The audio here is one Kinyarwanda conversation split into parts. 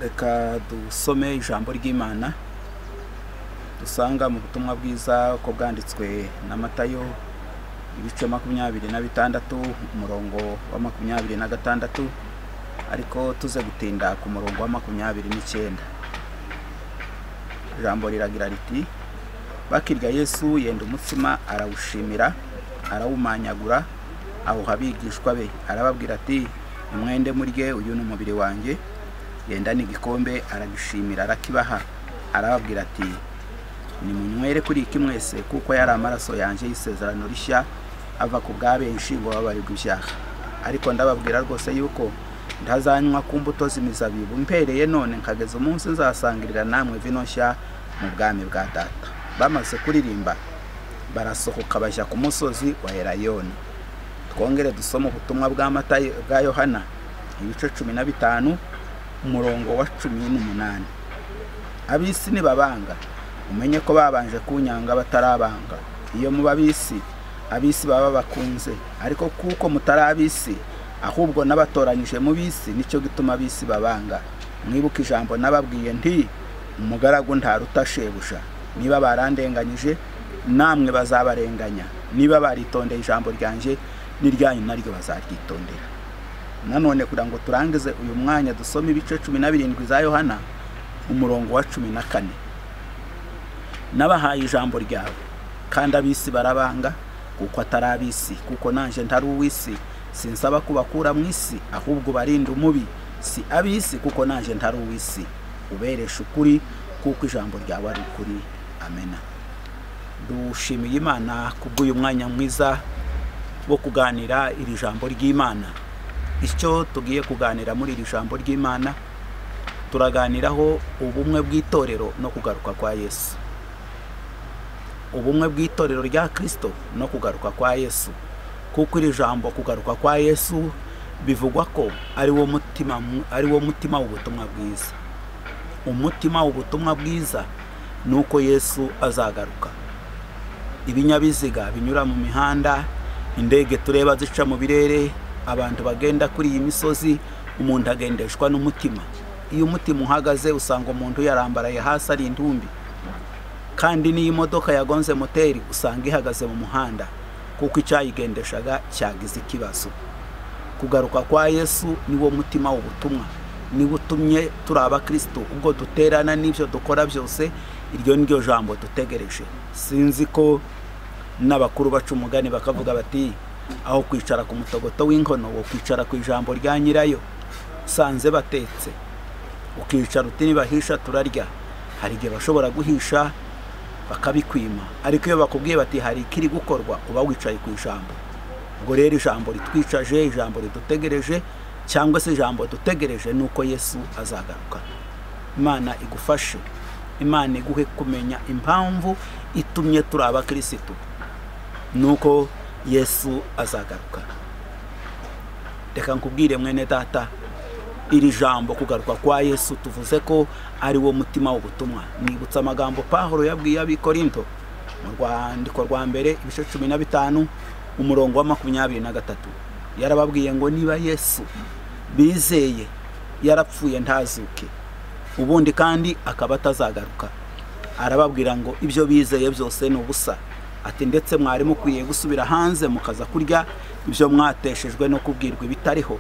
Reka dusome ijambo ry'Imana dusanga mu butumwa bwiza ko bwanditswe na Matayo ibice 26 umurongo wa 26 ariko tuze gutinda ku murongo wa 29. Ijambo riragira riti bakirya Yesu yenda umutsima arawushimira arawumanyagura aho habigishwa be arababwira ati umwende murye uyu n'umubiri wanjye. Yenda n'igikombe aragishimira arakibaha arababwira ati nimunywere kuri iki mwese kuko yari amaraso yanjye y'isezerano rishya ava ku bwa benshi ngo babarirwe ibyaha. Ariko ndababwira rwose yuko ntazanywa ku mbuto z'imizabibu mpereye none nkageza umunsi nzasangirira namwe vino nshya mu bwami bwa data. Bamaze kuririmba barasohoka bajya ku musozi wa Elayono. Twongere dusoma ubutumwa bwa Matayo bwa Yohana ibice 15 umurongo wa 18. Abisi ni babanga umenye ko babanje kunyanga batarabanga. Iyo mu babisi abisi baba bakunze, ariko kuko mutarabisi ahubwo nabatoranyije mu bisi nicyo gituma abisi babanga. Mwibuka ijambo nababwiye nti umugaragu ntaruta shebuja. Niba barandenganyije namwe bazabarenganya, niba baritondeye ijambo ryanje n'iryanyu naryo bazaryitondera. Nanone kugira ngo turangize uyu mwanya dusome ibice 17 za Yohana umurongo wa 14. Nabahaye ijambo ryawe kandi abisi barabanga kuko atarabisi, kuko nanje ntari uwisi sinsaba kubakura mu isi ahubwo barinda umubi. Si abisi kuko nanje ntari uwisi uberesha ukuri kuko ijambo ryawe ari ukuri. Amena. Dushimiye Imana kubw'uyu mwanya mwiza wo kuganira iri jambo ry'Imana. Icyo tugiye kuganira muri iri jambo ry'Imana turaganiraho ubumwe bw'itorero no kugaruka kwa Yesu. Ubumwe bw'itorero rya Kristo no kugaruka kwa Yesu, kuko iri jambo kugaruka kwa Yesu bivugwa ko ari wo mutima w'ubutumwa bwiza. Umutima w'ubutumwa bwiza nuko Yesu azagaruka. Ibinyabiziga binyura mu mihanda, indege tureba zica mu birere, abantu bagenda kuri iyi misozi, umuntu agendeshwa n'umutima. Iyo umutima uhagaze usanga umuntu yarambaraye hasi ari indumbi. Kandi n'iyi modoka yagonze moteri usanga ihagaze mu muhanda kuko icyayigendeshaga cyagize ikibazo. Kugaruka kwa Yesu niwo mutima w'ubutumwa, ni butumye turi abakristo. Ubwo duterana n'ibyo dukora byose, iryo niryo jambo dutegereje. Sinzi ko n'abakuru bacu umugani bakavuga bati aho kwicara ku mutogoto w'inkono wo kwicara ku ijambo rya nyirayo. Sanze batetse ukicara uti nibahisha turarya. Hari igihe bashobora guhisha bakabikwima, ariko iyo bakubwiye bati hari ikiri gukorwa uba wicaye ku ijambo. Ubwo rero ijambo ritwicaje, ijambo ridutegereje, cyangwa se ijambo dutegereje nuko Yesu azagaruka. Imana igufashe, Imana iguhe kumenya impamvu itumye turi abakristo nuko Yesu azagaruka. Reka nkubwire mwene data, iri jambo kugaruka kwa Yesu tuvuze ko ari wo mutima w'ubutumwa. Nibutsa amagambo Pawulo yabwiye ab'Ikorinto mu rwandiko rwa mbere ibice 15 umurongo wa 23. Yarababwiye ngo niba Yesu bizeye yarapfuye ntazuke, ubundi kandi akaba atazagaruka, arababwira ngo ibyo bizeye byose ni ubusa. Ati ndetse mwari mukwiye gusubira hanze mukaza kurya ibyo mwateshejwe no kubwirwa ibitariho.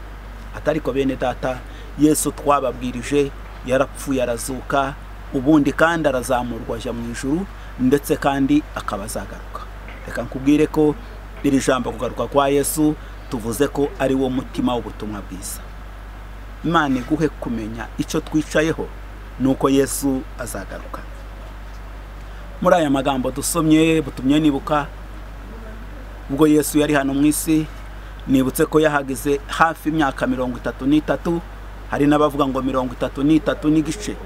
Atariko bene data, Yesu twababwirije yarapfuye arazuka, ubundi kandi arazamurwa ajya mu ijuru, ndetse kandi akaba azagaruka. Reka nkubwire ko iri jambo kugaruka kwa Yesu tuvuze ko ari wo mutima w'ubutumwa bwiza. Imana iguhe kumenya icyo twicayeho nuko Yesu azagaruka. Muri aya magambo dusomye butumye nibuka ubwo Yesu yari hano mu isi. Nibutse ko yahagize hafi imyaka 33, hari n'abavuga ngo 33 n'igice,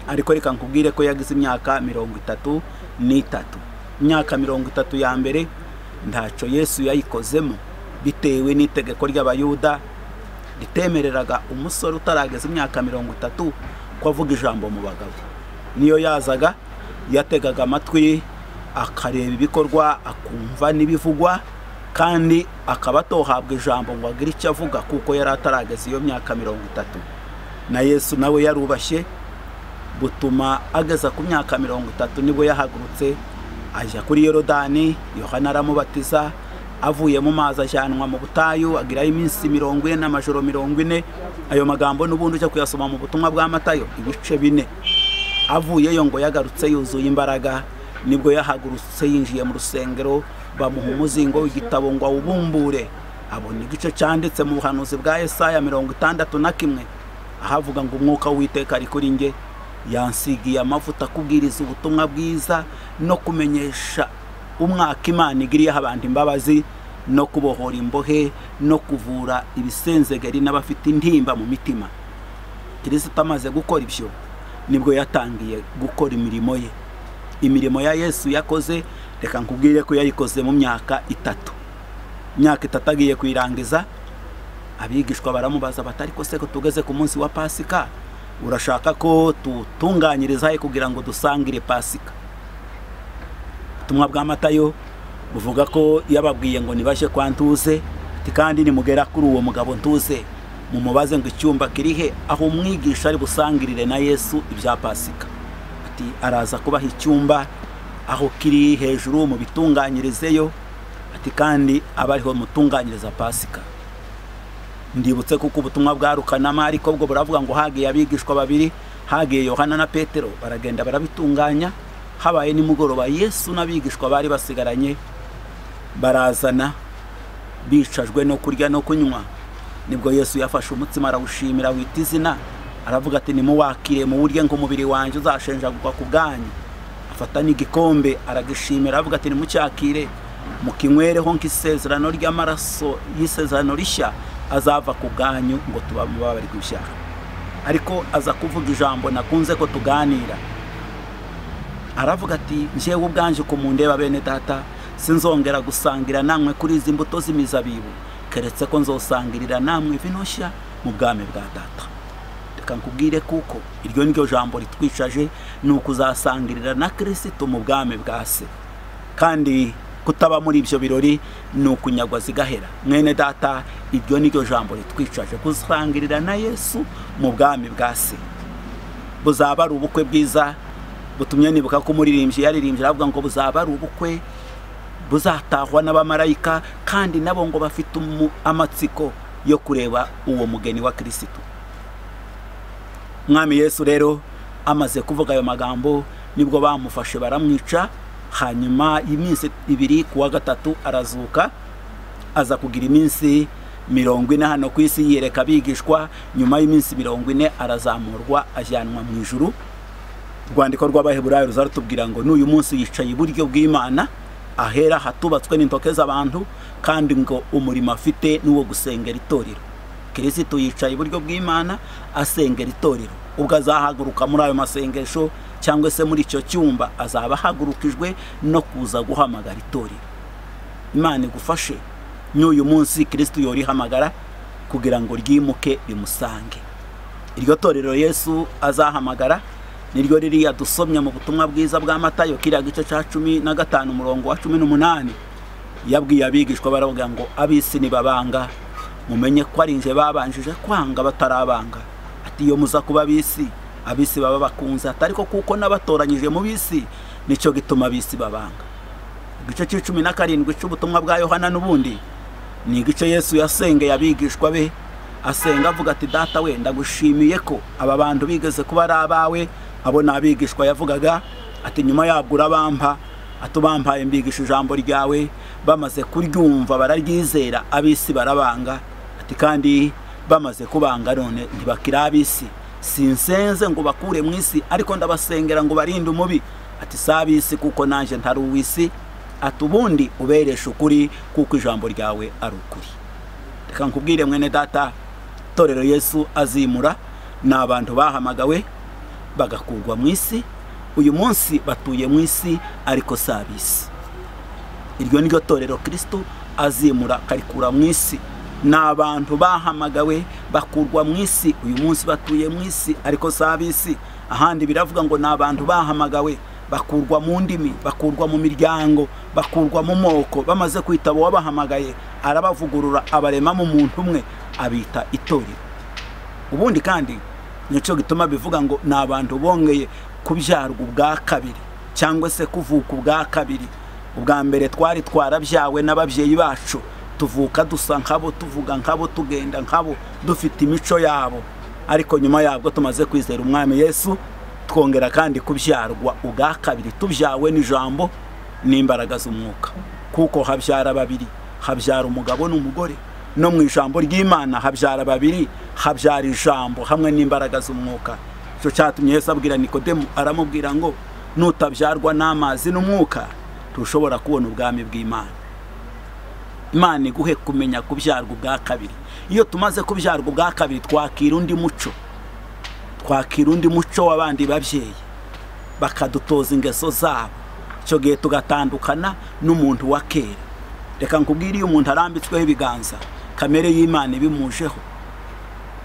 ariko reka nkubwire ko yagize imyaka 33. Imyaka 30 ya mbere ntacyo Yesu yayikozemo bitewe n'itegeko ry'Abayuda ritemereraga umusore utarageza imyaka 30 ko avuga ijambo mu bagabo. Niyo yazaga yategaga amatwi akareba ibikorwa akumva n'ibivugwa, kandi akaba atohabwa ijambo ngo agire icyo avuga kuko yari atarageza iyo myaka 30. na Yesu nawe yarubashye, butuma ageza ku myaka 30 nibwo yahagurutse ajya kuri Yorodani. Yohana aramubatiza, avuye mu mazi ajyanwa mu butayu, agirayo iminsi 40 n'amajoro 40. Ayo magambo n'ubundi ujya kuyasoma mu butumwa bwa Matayo ibice 4. Avuyeyo ngo yagarutse yuzuye imbaraga, nibwo yahagurutse yinjiye mu rusengero, bamuha umuzingo w'igitabo ngo awubumbure. Abona igice cyanditse mu buhanuzi bwa Yesaya 61 ahavuga ngo umwuka w'Uwiteka ari kuri nge, yansigiye amavuta kubwiriza ubutumwa bwiza no kumenyesha umwaka Imana igiriyeho abantu imbabazi, no kubohora imbohe, no kuvura ibisenzegeri n'abafite intimba mu mitima. Kristo amaze gukora ibyo, nibwo yatangiye gukora imirimo ye. Imirimo ya Yesu yakoze, reka nkubwire ko yayikoze mu myaka 3. Myaka 3 agiye kuyirangiza, abigishwa baramubaza batari ko se ko tugeze ku munsi wa Pasika, urashaka ko tutunganyiriza he kugira ngo dusangire Pasika? Ubutumwa bwa Matayo buvuga ko yababwiye ngo nibaje kwa Ntuze, kandi nimugera kuri uwo mugabo Ntuze mumubaze ngo icyumba kirihe aho umwigisha ari busangirire na Yesu ibya Pasika. Ati araza kubaha icyumba aho kiri hejuru mu bitunganyirizeyo, ati kandi abariho mutunganyiriza Pasika. Ndibutse kuko ubutumwa bwa Luka na Mariko bwo buravuga ngo hagiye abigishwa 2, hagiye Yohana na Petero, baragenda barabitunganya. Habaye nimugoroba, Yesu n'abigishwa bari basigaranye barazana, bicajwe no kurya no kunywa. Nibwo Yesu yafashe umutsima arawushimira, wita izina, aravuga ati nimuwakire mu buryo ngo umubiri wanjye uzashenjagurwa ku bwanyu. Afata n'igikombe aragishimira, aravuga ati nimucyakire mukinywereho nk'isezerano ry'amaraso y'isezerano rishya azava ku bwanyu ngo tubamubabari kw'ibyaha. Ariko aza kuvuga ijambo nakunze ko tuganira, aravuga ati njyewe ubwanje ko mundeba bene data, sinzongera gusangira namwe kuri izi mbuto z'imizabibu, keretse ko nzosangirira namwe vino nshya mu bwami bwa data. Reka nkubwire kuko iryo niryo jambo ritwicaje, ni ukuzasangirira na Kristo mu bwami bwa se, kandi kutaba muri ibyo birori ni ukunyagwa zigahera. Mwene data, iryo niryo jambo ritwicaje, kuzasangirira na Yesu mu bwami bwa se. Buzaba ari ubukwe bwiza, butumye nibuka ko umuririmbyi yaririmbye avuga ngo buzaba ari ubukwe buzatahwa n'abamarayika, kandi nabo ngo bafite amatsiko yo kureba uwo mugeni wa Kristo. Mwami Yesu rero amaze kuvuga ayo magambo, nibwo bamufashe baramwica. Hanyuma iminsi 2 kuwa 3 arazuka, aza kugira iminsi 40 hano ku isi yereka abigishwa. Nyuma y'iminsi 40 arazamurwa ajyanwa mu ijuru. Rwandiko rw'Abaheburayo ruzatubwira ngo n'uyu munsi yicaye iburyo bw'Imana, ahera hatubatswe n'intoke z'abantu, kandi ngo umurimo afite n'uwo gusengera itorero. Kristo yicaye iburyo bw'Imana asengera itorero. Ubwo azahaguruka muri ayo masengesho cyangwa se muri icyo cyumba, azaba hagurukijwe no kuza guhamagara itorero. Imana igufashe n'uyu munsi Kristo yorihamagara kugira ngo ryimuke rimusange. Iryo torero Yesu azahamagara niryo ririya dusomye mu butumwa bwiza bwa Matayo kiriya gice cya 15 umurongo wa 18. Yabwiye abigishwa baravuga ngo abisi nibabanga, mumenye ko ari nje babanjije kwanga batarabanga. Ati iyo muza kuba abisi, abisi baba bakunze, atariko kuko nabatoranyije mu bisi, nicyo gituma abisi babanga. Igice cya 17 cy'ubutumwa bwa Yohana n'ubundi ni igice Yesu yasengeye abigishwa be, asenga avuga ati data we ndagushimiye ko aba bantu bigeze kuba ari abawe. Abo nabigishwa yavugaga ati nyuma yabwo urabampa, atubampaye mbigisha ijambo ryawe, bamaze kuryumva bararyizera, abisi barabanga. Ati kandi bamaze kubanga none ntibakira abisi, sinsenze ngo bakure mu isi, ariko ndabasengera ngo barinde umubi. Ati sabisi kuko nanje ntari uwisi, atubundi uberesha ukuri kuko ijambo ryawe ari ukuri. Reka nkubwire mwene data, torero Yesu azimura ni abantu bahamagawe bagakurwa mu isi. Uyu munsi batuye mu isi ariko sabisi. Iryo niryo torero Kristo azimura karikura mu isi. Ni abantu bahamagawe bakurwa mu isi, uyu munsi batuye mu isi ariko sabisi. Ahandi biravuga ngo ni abantu bahamagawe bakurwa mu ndimi, bakurwa mu miryango, bakurwa mu moko. Bamaze kwitaba wabahamagaye arabavugurura, abarema mu muntu umwe, abita itorero. Ubundi kandi nico gituma bivuga ngo ni abantu bongeye kubyarwa ubwa kabiri cyangwa se kuvuka ubwa kabiri. Ubwa mbere twari twarabyawe n'ababyeyi bacu, tuvuka dusa nkabo, tuvuga nkabo, tugenda nkabo, dufite imico yabo, ariko nyuma yabwo tumaze kwizera umwami Yesu twongera kandi kubyarwa ubwa kabiri, tubyawe n'ijambo n'imbaraga z'umwuka. Kuko habyara babiri, habyara umugabo n'umugore, no mu ijambo ry'Imana habyara babiri, habyara ijambo hamwe n'imbaraga z'umwuka. Cyo cyatumye Yesu abwira Nikodemu, aramubwira ngo nutabyarwa n'amazi n'umwuka tushobora kubona ubwami bw'Imana. Imana iguhe kumenya kubyarwa ubwa kabiri. Iyo tumaze kubyarwa ubwa kabiri twakira undi muco, twakira undi muco w'abandi babyeyi, bakadutoza ingeso zabo. Cyo gihe tugatandukana n'umuntu wa kera. Reka nkubwire, iyo umuntu arambitsweho ibiganza, kamere y'Imana ibimujeho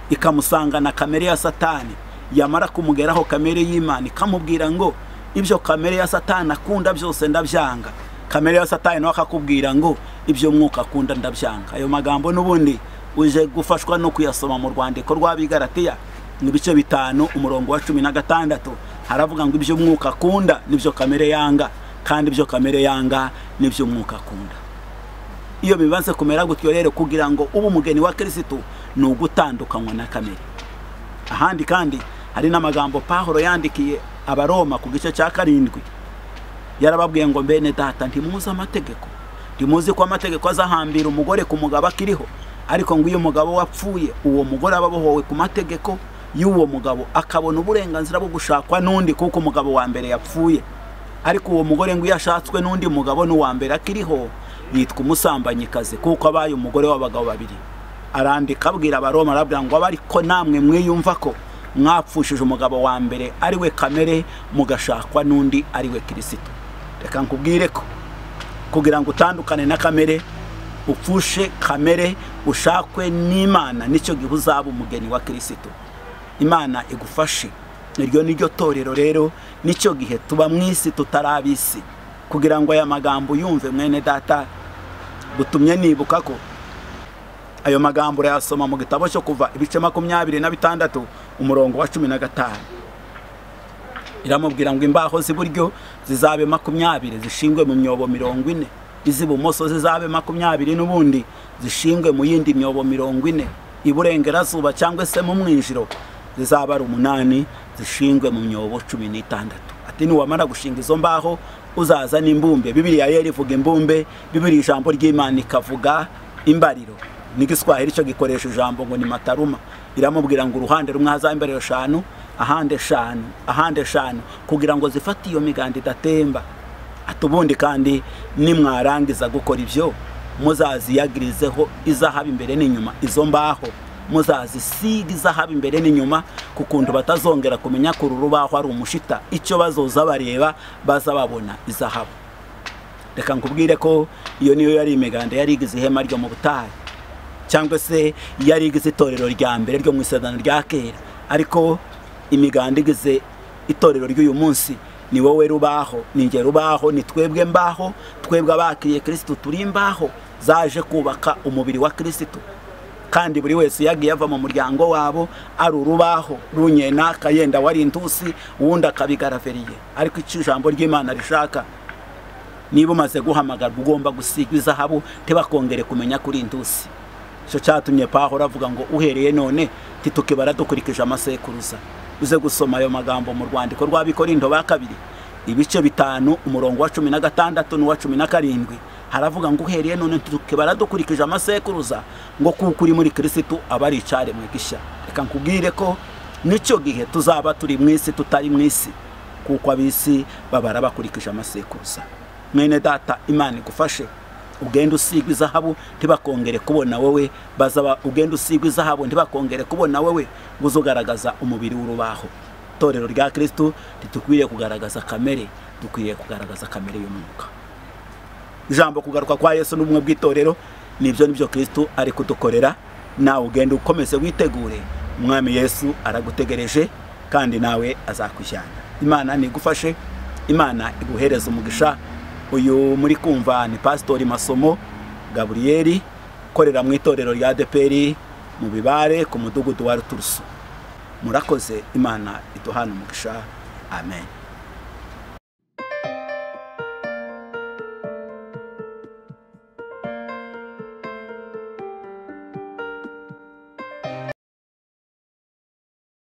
ikamusangana kamere ya Satani, yamara kumugeraho kamere y'Imana ikamubwira ngo ibyo kamere ya Satani akunda byose ndabyanga, kamere ya Satani nawe akakubwira ngo ibyo mwuka akunda ndabyanga. Ayo magambo n'ubundi uje gufashwa no kuyasoma mu rwandiko rw'Abigalatiya ibice 5 umurongo wa 16, haravuga ngo ibyo mwuka akunda nibyo kamere yanga, kandi ibyo kamere yanga nibyo mwuka akunda. Iyo bibanze kumera gutyo rero, kugira ngo ubu umugeni wa Kristo ni ugutandukanywa na kamere. Ahandi kandi hari n'amagambo Pawulo yandikiye Abaroma ku gice cya 7, yarababwiye ngo mbene data ntimuzi amategeko, ntimuzi ko amategeko azahambira umugore ku mugabo akiriho, ariko ngo iyo umugabo wapfuye uwo mugore ababohowe ku mategeko y'uwo mugabo, akabona uburenganzira bwo gushakwa n'undi kuko umugabo wa mbere yapfuye. Ariko uwo mugore ngo yashatswe n'undi mugabo n'uwa mbere akiriho yitwa umusambanyikazi, kuko abaye umugore w'abagabo babiri. Arandika abwira Abaroma, arabwira ngo abariko namwe mwiyumva ko mwapfushije umugabo wa mbere ari we kamere, mugashakwa n'undi ari we Kristo. Reka nkubwire ko kugira ngo utandukane na kamere, upfushe kamere, ushakwe n'Imana, nicyo gihe uzaba umugeni wa Kristo. Imana igufashe. Niryo niryo torero rero, nicyo gihe tuba mwisi tutarabisi. Kugira ngo aya magambo yumve mwene data, gutumye nibuka ko ayo magambo yasoma mu gitabo cyo Kuva ibice 26 umurongo wa 15. Iramubwira ngo imbaho z'iburyo zizabe 20 zishingwe mu myobo 40, iz'ibumoso zizabe 20 n'ubundi zishingwe mu yindi myobo 40, iburengerazuba cyangwa se mu mwinjiro zizaba 8 zishingwe mu myobo 16. Ati niwamara gushinga izo mbaho uzaza n'imbumbe. Bibiliya yari ivuga imbumbe, Bibiliya ijambo ry'Imana ikavuga imbariro. N'igiswahili cyo gikoresha ijambo ngo ni mataruma. Iramubwira ngo uruhande rumwe haza imbariro 5, ahande 5, ahande 5, kugira ngo zifate iyo miganda idatemba. Atubundi kandi nimwarangiza gukora ibyo, muzaziyagirizeho izahabu imbere n'inyuma. Izo mbaho muzazisiga izahabu imbere n'inyuma, kukuntu batazongera kumenya ko urubaho ari umushita. Icyo bazoza bareba baza babona izahabu. Reka nkubwire ko iyo niyo yari imiganda yari igize ihema ryo mu butayu, cyangwa se yari igize itorero rya mbere ryo mu isezerano rya kera. Ariko imiganda igize itorero ry'uyu munsi ni wowe rubaho, ni nge rubaho, ni twebwe mbaho, twebwe abakiriye Kristo turi imbaho zaje kubaka umubiri wa Kristo. Kandi buri wese yagiye ava mu muryango wabo ari urubaho runyena, kayenda wari intusi, uwundi akabigaraveriye. Ariko icyo ijambo ry'Imana rishaka, niba umaze guhamagarwa ugomba gusigwa izahabu, ntibakongere kumenya kuri intusi. Cyo cyatumye Pawulo avuga ngo uhereye none titukibara dukurikije amasekuruza. Uze gusoma ayo magambo mu rwandiko rw'Abikorinto ba 2 ibice 5 umurongo wa 16 n'uwa 17, haravuga ngo uhereye none tukibara dukurikije amasekuruza, ngo kuko uri muri Kristo abari icare mu gishya. Reka nkubwire ko nicyo gihe tuzaba turi mwisi tutari mwisi, kuko abisi babara bakurikije amasekuruza. Mwene data, Imana igufashe ugenda usigwa izahabu ntibakongere kubona wowe, bazaba ugenda usigwa izahabu ntibakongere kubona wowe, guzogaragaza umubiri w'urubaho. Torero rya Kristo ritukwiriye kugaragaza kamere, dukwiriye kugaragaza kamere y'umwuka. Ijambo kugaruka kwa Yesu n'ubumwe bw'itorero nibyo Kristo ari kudukorera. Nawe ugenda ukomeze witegure, umwami Yesu aragutegereje kandi nawe azakujyana. Imana nigufashe, Imana iguhereza umugisha. Uyu muri kumva ni Pastori Masomo Gabriel, korera mu itorero rya ADEPR mu Bibare ku mudugudu wa Ruturusu. murakoze. Imana iduhana umugisha. Amen.